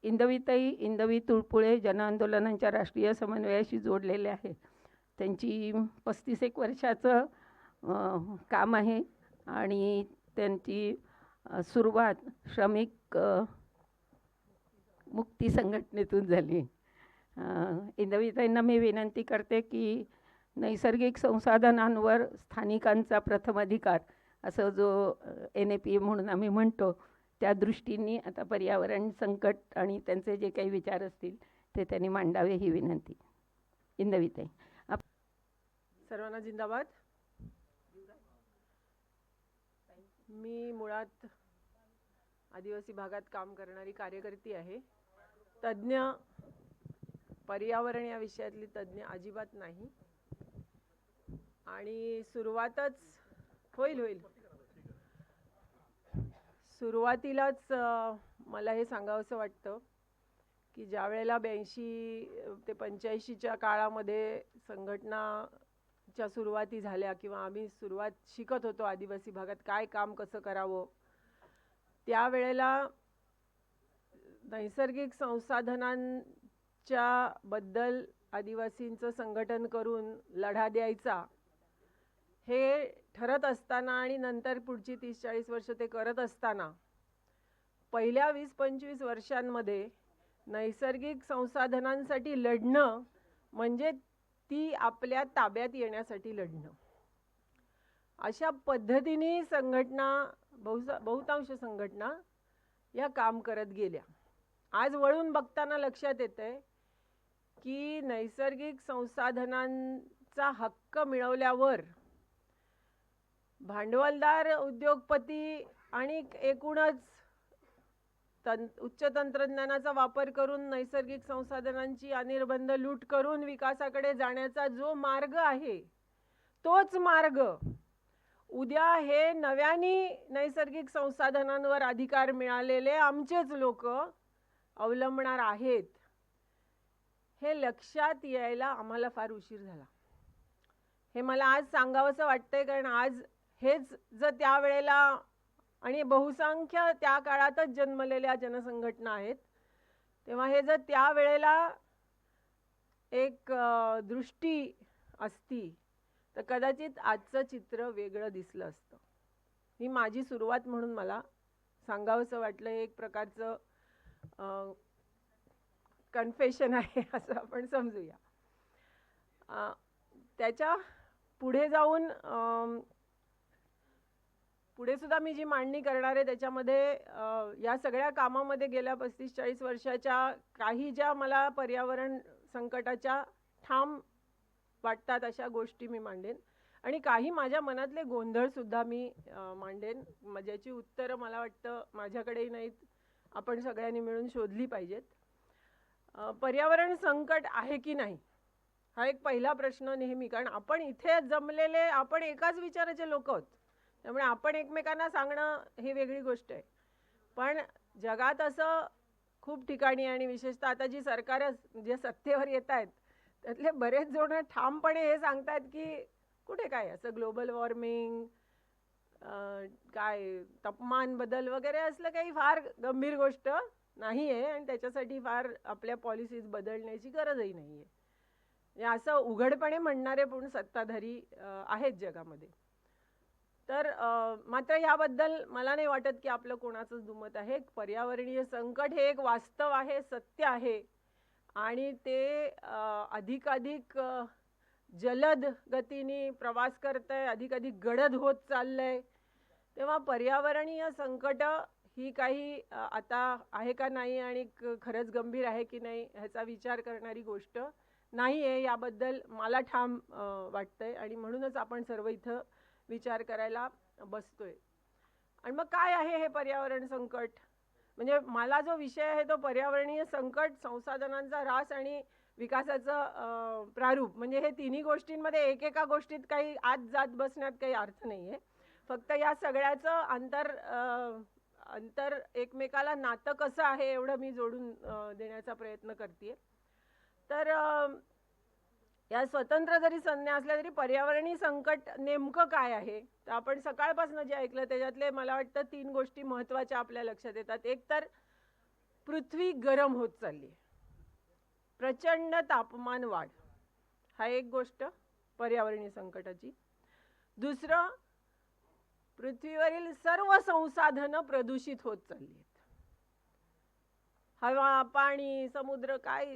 इंदवी तुळपुळे जनआंदोलनांच्या राष्ट्रीय समन्वयाशी जोडलेले आहे. त्यांची 35 एक वर्षाचं काम आहे आणि त्यांची सुरुवात श्रमिक मुक्ती संघटनेतून झाली. इंदवीताईंना मी विनंती करते की नैसर्गिक संसाधनांवर स्थानिकांचा प्रथम अधिकार असं जो NAPA म्हणून आम्ही म्हणतो, त्या दृष्टीने आता पर्यावरण संकट आणि त्यांचे जे काही विचार असतील ते त्यांनी मांडावे ही विनंती. इंदवीताई. सर्वांना जिंदाबाद. मी मुळात आदिवासी भागात काम करणारी कार्यकर्ती आहे. तज्ञ, पर्यावरण या विषयातली तज्ञ अजिबात नाही. आणि सुरुवातच होईल सुरुवातीलाच मला हे सांगावंसं वाटतं की ज्या वेळेला 82 ते 85च्या काळामध्ये संघटनाच्या सुरुवाती झाल्या किंवा आम्ही सुरुवात शिकत होतो आदिवासी भागात काय काम कसं करावं, त्यावेळेला नैसर्गिक संसाधनांच्या बद्दल आदिवासींचं संघटन करून लढा द्यायचा हे ठरत असताना आणि नंतर पुढची 30-40 वर्ष ते करत असताना पहिल्या 20-25 वर्षांमध्ये नैसर्गिक संसाधनांसाठी लढणं म्हणजे ती आपल्या ताब्यात येण्यासाठी लढणं, अशा पद्धतीने संघटना बहुतांश संघटना या काम करत गेल्या. आज वळून बघताना लक्षात येतंय की नैसर्गिक संसाधनांचा हक्क मिळवल्यावर भांडवलदार उद्योगपती आणि एकूणच उच्च तंत्रज्ञानाचा वापर करून नैसर्गिक संसाधनांची अनिर्बंध लूट करून विकासाकडे जाण्याचा जो मार्ग आहे, तोच मार्ग उद्या हे नव्याने नैसर्गिक संसाधनांवर अधिकार मिळालेले आमचेच लोक अवलंबणार आहेत. हे लक्षात यायला आम्हाला फार उशीर झाला. हे मला आज सांगावंसं वाटतंय, कारण आज हेच जर त्यावेळेला आणि बहुसंख्य त्या काळातच जन्मलेल्या जनसंघटना आहेत, तेव्हा हे जर त्यावेळेला एक दृष्टी असती तर कदाचित आजचं चित्र वेगळं दिसलं असतं. ही माझी सुरुवात म्हणून मला सांगावंसं वाटलं. हे एक प्रकारचं कन्फेशन आहे असं आपण समजूया. त्याच्या पुढे जाऊन पुढे सुद्धा मी जी मांडणी करणार आहे त्याच्यामध्ये या सगळ्या कामामध्ये गेल्या 35-40 वर्षाच्या काही ज्या मला पर्यावरण संकटाच्या ठाम वाटतात अशा गोष्टी मी मांडेन आणि काही माझ्या मनातले गोंधळ सुद्धा मी मांडेन, ज्याची उत्तरं मला वाटतं माझ्याकडेही नाहीत, आपण सगळ्यांनी मिळून शोधली पाहिजेत. पर्यावरण संकट आहे की नाही हा एक पहिला प्रश्न नेहमी, कारण आपण इथे जमलेले आपण एकाच विचाराचे लोक आहोत, त्यामुळे आपण एकमेकांना सांगणं ही वेगळी गोष्ट आहे. पण जगात असं खूप ठिकाणी आणि विशेषतः आता जी सरकार जे सत्तेवर येत आहेत त्यातले बरेच जण ठामपणे हे सांगतात की कुठे काय असं ग्लोबल वॉर्मिंग, काय तापमान बदल वगैरे असलं काही फार गंभीर गोष्ट नाही आहे आणि त्याच्यासाठी फार आपल्या पॉलिसीज बदलण्याची गरजही नाही आहे, असं उघडपणे म्हणणारे पण सत्ताधारी आहेत जगामध्ये. तर मात्र याबद्दल मला नाही वाटत की आपलं कोणाचंच दुमत आहे. पर्यावरणीय संकट हे एक वास्तव आहे, सत्य आहे आणि ते अधिकाधिक जलद गतीने प्रवास करतंय, अधिकाधिक गडद होत चाललंय. तेव्हा पर्यावरणीय संकट ही काही आता आहे का नाही आणि खरंच गंभीर आहे की नाही ह्याचा विचार करणारी गोष्ट नाही आहे, याबद्दल मला ठाम वाटतंय आणि म्हणूनच आपण सर्व इथं विचार करायला बसतोय. आणि मग काय आहे हे पर्यावरण संकट? म्हणजे मला जो विषय आहे तो पर्यावरणीय संकट, संसाधनांचा ऱ्हास आणि विकासाचं प्रारूप, म्हणजे हे तिन्ही गोष्टींमध्ये एकेका गोष्टीत काही आत जात बसण्यात काही अर्थ नाही आहे. फक्त या सगळ्याचं अंतर एकमेकाला नातं कसं आहे एवढं मी जोडून देण्याचा प्रयत्न करते. तर या स्वतंत्र जरी संज्ञा असल्या तरी पर्यावरणीय संकट नेमकं काय आहे तर आपण सकाळपासून जे ऐकलं त्याच्यातले मला वाटतं 3 गोष्टी महत्त्वाच्या आपल्या लक्षात येतात. एक तर पृथ्वी गरम होत चालली आहे, प्रचंड तापमान वाढ, हा एक गोष्ट पर्यावरणीय संकटाची. दुसरं, पृथ्वीवरील सर्व संसाधनं प्रदूषित होत चालली आहेत. हवा, पाणी, समुद्र, काय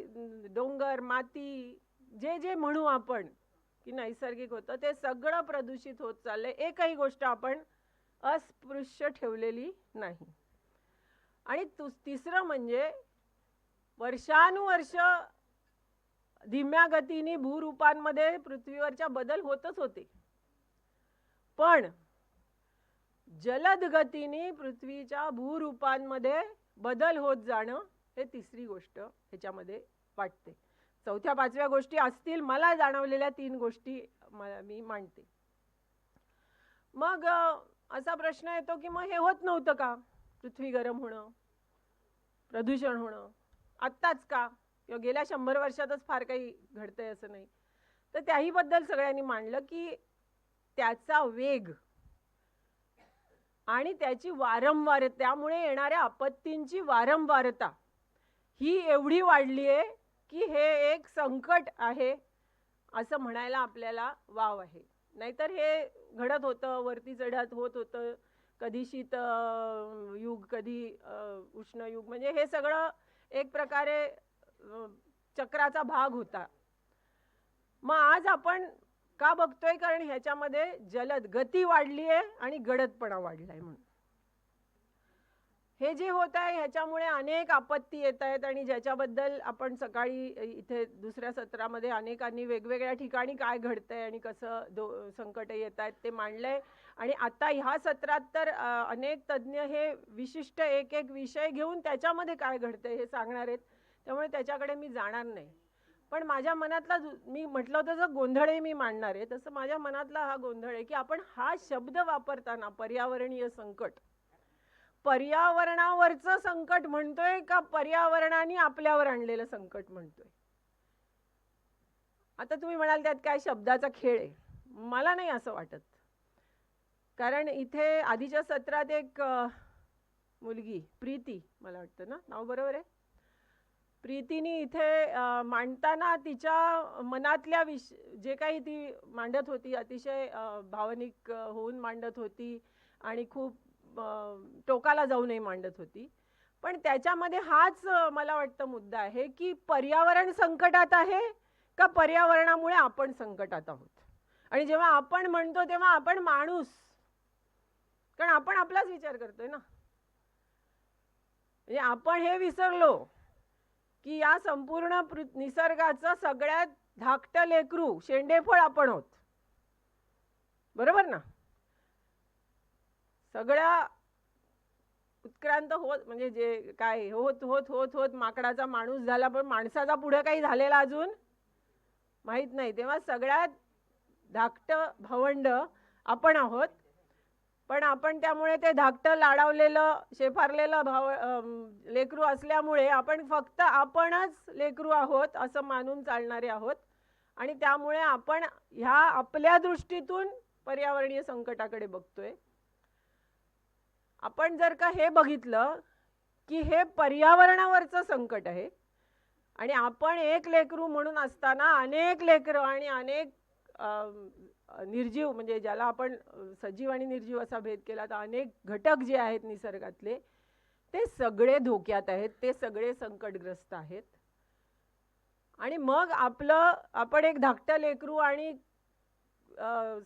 डोंगर, माती, जे जे म्हणू आपण की नैसर्गिक होतं ते सगळं प्रदूषित होत चाललंय. एकही गोष्ट आपण अस्पृश्य ठेवलेली नाही. आणि तिसरं म्हणजे वर्षानुवर्ष धीम्या गतीने भूरूपांमध्ये पृथ्वीवरच्या बदल होतच होते, पण जलद गतीने पृथ्वीच्या भूरूपांमध्ये बदल होत जाणं हे तिसरी गोष्ट ह्याच्यामध्ये वाटते. चौथ्या पाचव्या गोष्टी असतील, मला जाणवलेल्या 3 गोष्टी मी मांडते. मग असा प्रश्न येतो की मग हे होत नव्हतं का, पृथ्वी गरम होणं, प्रदूषण होणं, आत्ताच का, किंवा गेल्या 100 वर्षातच फार काही घडतंय असं नाही. तर त्याही बद्दल सगळ्यांनी मांडलं की त्याचा वेग आणि त्याची वारंवारता, त्यामुळे येणाऱ्या आपत्तींची वारंवारता ही एवढी वाढली आहे की हे एक संकट आहे असं म्हणायला आपल्याला वाव आहे. नाहीतर हे घडत होतं, वरती चढत होत होतं, कधी शीत युग, कधी उष्ण युग, म्हणजे हे सगळं एक प्रकारे चक्राचा भाग होता. मग आज आपण का बघतोय, कारण ह्याच्यामध्ये जलद गती वाढली आहे आणि गडदपणा वाढलाय. म्हणून हे जे होत आहे ह्याच्यामुळे अनेक आपत्ती येत आहेत, आणि ज्याच्याबद्दल आपण सकाळी इथे दुसऱ्या सत्रामध्ये अनेकांनी वेगवेगळ्या ठिकाणी काय घडतंय आणि कसं संकट येत आहेत ते मांडलंय. आणि आता ह्या सत्रात तर अनेक तज्ज्ञ हे विशिष्ट एक एक विषय घेऊन त्याच्यामध्ये काय घडतंय हे सांगणार आहेत, त्यामुळे त्याच्याकडे मी जाणार नाही. पण माझ्या मनातला, मी म्हटलं होतं जसं गोंधळही मी मांडणार आहे, तसं माझ्या मनातला हा गोंधळ आहे की आपण हा शब्द वापरताना पर्यावरणीय संकट, पर्यावरणावरचं संकट म्हणतोय का पर्यावरणाने आपल्यावर आणलेलं संकट म्हणतोय. आता तुम्ही म्हणाल त्यात काय शब्दाचा खेळ आहे, मला नाही असं वाटत. कारण इथे आधीच्या सत्रात एक मुलगी, प्रीती, मला वाटतं ना नाव बरोबर आहे, प्रीतीने इथे मांडताना तिच्या मनातल्या जे काही ती मांडत होती, अतिशय भावनिक होऊन मांडत होती आणि खूप टोकाला जाऊनही मांडत होती. पण त्याच्यामध्ये हाच मला वाटतं मुद्दा आहे की पर्यावरण संकटात आहे का पर्यावरणामुळे आपण संकटात आहोत. आणि जेव्हा आपण म्हणतो तेव्हा आपण माणूस, कारण आपण आपलाच विचार करतोय ना, म्हणजे आपण हे विसरलो की या संपूर्ण निसर्गाचं सगळ्यात धाकटं लेकरू, शेंडेफळ आपण आहोत, बरोबर ना. सगळ्या उत्क्रांत होत, म्हणजे जे काय होत होत होत होत माकडाचा माणूस झाला, पण माणसाचा पुढे काही झालेला अजून माहित नाही. तेव्हा सगळ्यात धाकटं भावंड आपण आहोत. पण आपण त्यामुळे ते धाकटं लाडावलेलं शेफारलेलं लेकरू असल्यामुळे आपण फक्त आपणच लेकरू आहोत असं मानून चालणारे आहोत. आणि त्यामुळे आपण ह्या आपल्या दृष्टीतून पर्यावरणीय संकटाकडे बघतोय. आपण जर का हे बघितलं की हे पर्यावरणावरचं संकट आहे आणि आपण एक लेकरू म्हणून असताना अनेक लेकरं आणि अनेक निर्जीव, म्हणजे ज्याला आपण सजीव आणि निर्जीव असा भेद केला, तर अनेक घटक जे आहेत निसर्गातले ते सगळे धोक्यात आहेत, ते सगळे संकटग्रस्त आहेत. आणि मग आपण एक धाकटं लेकरू आणि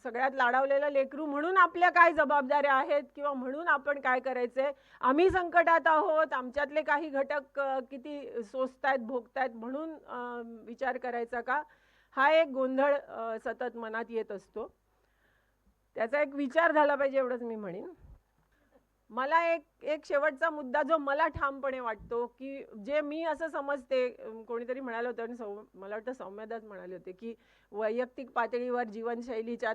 सगळ्यात लाडावलेलं लेकरू म्हणून आपल्या काय जबाबदाऱ्या आहेत किंवा म्हणून आपण काय करायचंय, आम्ही संकटात आहोत, आमच्यातले काही घटक किती सोसतायत भोगतायत म्हणून विचार करायचा का, हा एक गोंधळ सतत मनात येत असतो. त्याचा एक विचार झाला पाहिजे एवढंच मी म्हणेन. मला एक शेवटचा मुद्दा जो मला ठामपणे वाटतो की जे मी असं समजते, कोणीतरी म्हणाले होते आणि मला वाटतं सौम्यदाच म्हणाले होते की वैयक्तिक पातळीवर जीवनशैलीच्या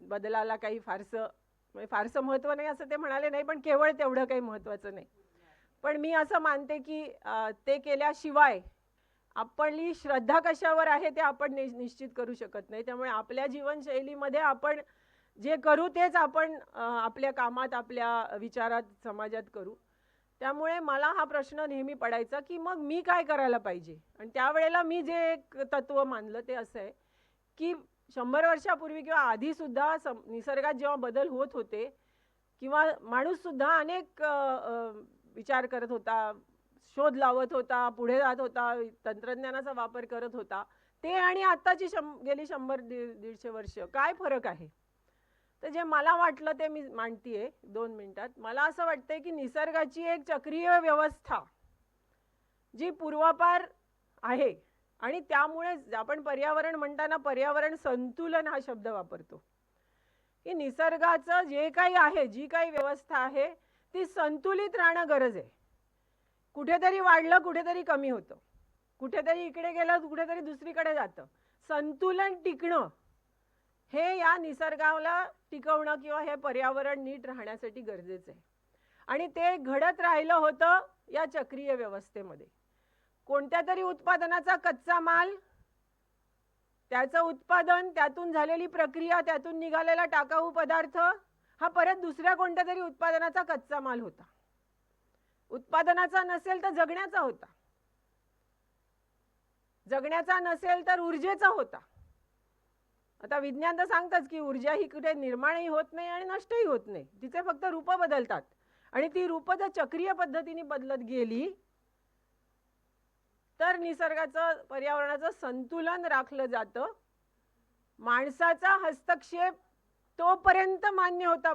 बदलाला काही फारसं महत्त्व नाही असं ते म्हणाले नाही, पण केवळ तेवढं काही महत्त्वाचं नाही. पण मी असं मानते की ते केल्याशिवाय आपली श्रद्धा कशावर आहे ते आपण निश्चित करू शकत नाही. त्यामुळे आपल्या जीवनशैलीमध्ये आपण जे करू तेच आपण आपल्या कामात, आपल्या विचारात, समाजात करू. त्यामुळे मला हा प्रश्न नेहमी पडायचा की मग मी काय करायला पाहिजे. आणि त्यावेळेला मी जे एक तत्व मानलं ते असं आहे की 100 वर्षापूर्वी किंवा आधी सुद्धा निसर्गात जेव्हा बदल होत होते किंवा माणूस सुद्धा अनेक विचार करत होता, शोध लावत होता, पुढे जात होता, तंत्रज्ञानाचा वापर करत होता. ते आणि आत्ताची गेली 100-150 वर्ष काय फरक आहे. तर जे मला वाटलं ते मी मांडतीये 2 मिनिटात. मला असं वाटतंय की निसर्गाची एक चक्रीय व्यवस्था जी पूर्वापार आहे आणि त्यामुळे आपण पर्यावरण म्हणताना पर्यावरण संतुलन हा शब्द वापरतो की निसर्गाचं जे काही आहे, जी काही व्यवस्था आहे ती संतुलित राहणं गरज आहे. कुठेतरी वाढलं, कुठेतरी कमी होतं, कुठेतरी इकडे गेलं, कुठेतरी दुसरीकडे जातं. संतुलन टिकणं हे या निसर्गाला टिकवणं किंवा हे पर्यावरण नीट राहण्यासाठी गरजेचं आहे. आणि ते घडत राहिलं होतं या चक्रीय व्यवस्थेमध्ये. कोणत्या तरी उत्पादनाचा कच्चा माल, त्याचं उत्पादन, त्यातून झालेली प्रक्रिया, त्यातून निघालेला टाकाऊ पदार्थ हा परत दुसऱ्या कोणत्या तरी उत्पादनाचा कच्चा माल होता. उत्पादनाचा नसेल तर जगण्याचा होता, जगण्याचा नसेल तर ऊर्जेचा होता. आता विज्ञान तर सांगतच की ऊर्जा ही कुठे निर्माणही होत नाही आणि नष्टही होत नाही, तिचे फक्त रूप बदलतात. आणि ती रूप जर चक्रीय पद्धतीने बदलत गेली तर निसर्गाचं, पर्यावरणाचं संतुलन राखलं जातं. माणसाचा हस्तक्षेप तोपर्यंत मान्य होता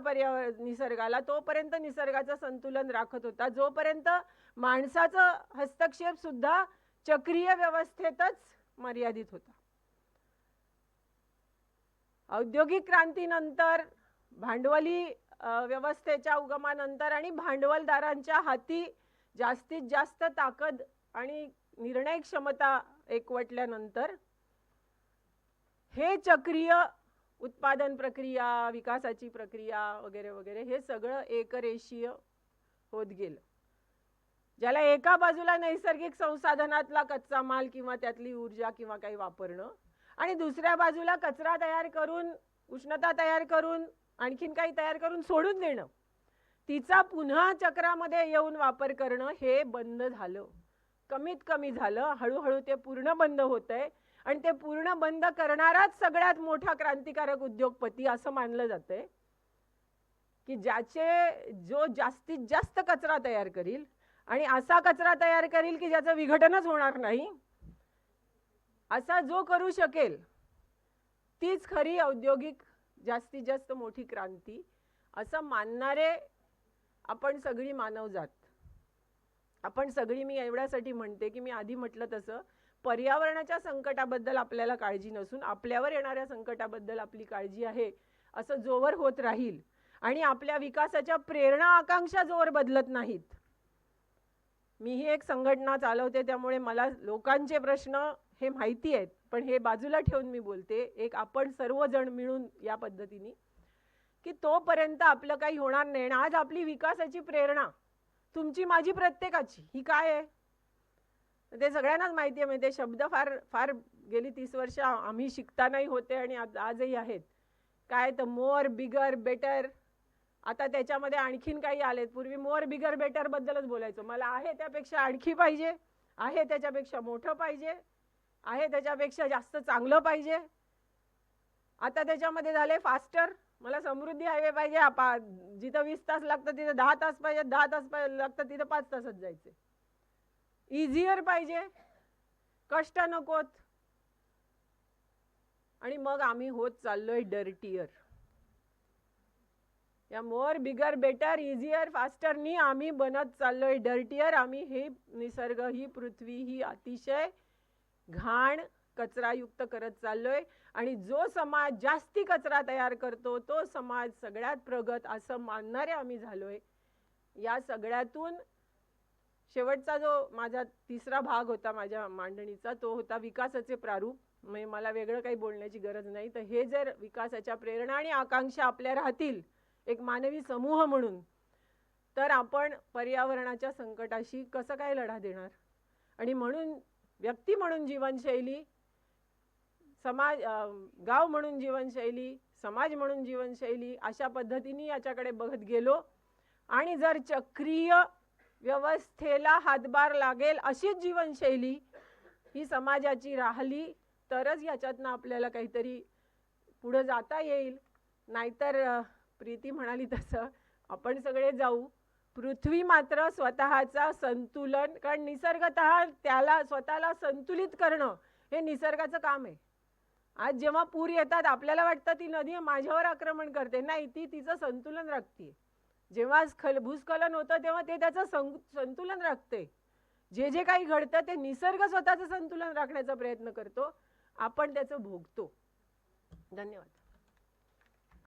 निसर्गाला, तोपर्यंत निसर्गाचं संतुलन राखत होता, जोपर्यंत माणसाचा हस्तक्षेप सुद्धा चक्रीय व्यवस्थेतच मर्यादित होता. औद्योगिक क्रांतीनंतर, भांडवली व्यवस्थेच्या उगमानंतर आणि भांडवलदारांच्या हाती जास्तीत जास्त ताकद आणि निर्णय क्षमता एकवटल्यानंतर हे चक्रीय उत्पादन प्रक्रिया, विकासाची प्रक्रिया वगैरे वगैरे हे सगळं एकरेषीय होत गेलं. ज्याला एका बाजूला नैसर्गिक संसाधनातला कच्चा माल किंवा त्यातली ऊर्जा किंवा काही वापरणं आणि दुसऱ्या बाजूला कचरा तयार करून, उष्णता तयार करून, आणखीन काही तयार करून सोडून देणं, तिचा पुन्हा चक्रामध्ये येऊन वापर करणं हे बंद झालं. कमीत कमी झालं. हळूहळू ते पूर्ण बंद होतंय. आणि ते पूर्ण बंद करणाराच सगळ्यात मोठा क्रांतिकारक उद्योगपती असं मानलं जातंय की जो जास्तीत जास्त कचरा तयार करील आणि असा कचरा तयार करील की ज्याचं विघटनच होणार नाही, असा जो करू शकेल तीच खरी औद्योगिक जास्तीत जास्त मोठी क्रांती असं मानणारे आपण सगळी मानवजात. आपण सगळी, मी एवढ्यासाठी म्हणते की मी आधी म्हटलं तसं पर्यावरणाच्या संकटाबद्दल आपल्याला काळजी नसून आपल्यावर येणाऱ्या संकटाबद्दल आपली काळजी आहे असं जोवर होत राहील आणि आपल्या विकासाच्या प्रेरणा, आकांक्षा जोवर बदलत नाहीत. मीही एक संघटना चालवते त्यामुळे मला लोकांचे प्रश्न हे माहिती आहेत, पण हे बाजूला ठेवून मी बोलते एक आपण सर्वजण मिळून या पद्धतीने की तोपर्यंत आपलं काही होणार नाही. आज आपली विकासाची प्रेरणा तुमची, माझी, प्रत्येकाची ही काय आहे ते सगळ्यांनाच माहिती आहे. म्हणजे शब्द फार फार गेली 30 वर्ष आम्ही शिकतानाही होते आणि आजही आहेत. काय तर मोर, बिगर, बेटर. आता त्याच्यामध्ये आणखीन काही आलेत. पूर्वी मोर, बिगर, बेटर बद्दलच बोलायचो. मला आहे त्यापेक्षा आणखी पाहिजे, आहे त्याच्यापेक्षा मोठं पाहिजे, आहे त्याच्यापेक्षा जास्त चांगलं पाहिजे. आता त्याच्यामध्ये झाले फास्टर. मला समृद्धी हायवे पाहिजे, जिथं 20 तास लागतं तिथं 10 तास पाहिजे, 10 तास लागतं तिथं 5 तासात जायचे. इझियर पाहिजे, कष्ट नकोत. आणि मग आम्ही होत चाललोय डर्टियर. या मोर, बिगर, बेटर, इझियर, फास्टरनी आम्ही बनत चाललोय डर्टियर. आम्ही हे निसर्ग, ही पृथ्वी ही अतिशय घाण, कचरायुक्त करत चाललोय. आणि जो समाज जास्ती कचरा तयार करतो तो समाज सगळ्यात प्रगत असं मानणारे आम्ही झालोय. या सगळ्यातून शेवटचा जो माझा तिसरा भाग होता माझ्या मांडणीचा तो होता विकासाचे प्रारूप. म्हणजे मला वेगळं काही बोलण्याची गरज नाही. तर हे जर विकासाच्या प्रेरणा आणि आकांक्षा आपल्या राहतील एक मानवी समूह म्हणून, तर आपण पर्यावरणाच्या संकटाशी कसं काय लढा देणार. आणि म्हणून व्यक्ती म्हणून जीवनशैली, समाज, गाव म्हणून जीवनशैली, समाज म्हणून जीवनशैली अशा पद्धतीने याच्याकडे बघत गेलो आणि जर चक्रीय व्यवस्थेला हातभार लागेल अशीच जीवनशैली ही समाजाची राहिली तरच याच्यातनं आपल्याला काहीतरी पुढे जाता येईल. नाहीतर प्रीती म्हणाली तसं आपण सगळे जाऊ. पृथ्वी मात्र स्वतःचा संतुलन, कारण निसर्गतः त्याला स्वतःला संतुलित करणं हे निसर्गाचं काम आहे. आज जेव्हा पूर येतात आपल्याला वाटतं ती नदी माझ्यावर आक्रमण करते, नाही, ती तिचं संतुलन राखते. जेव्हा भूस्खलन होतं तेव्हा ते त्याचं संतुलन राखते. जे जे काही घडतं ते निसर्ग स्वतःचं संतुलन राखण्याचा प्रयत्न करतो, आपण त्याचं भोगतो. धन्यवाद.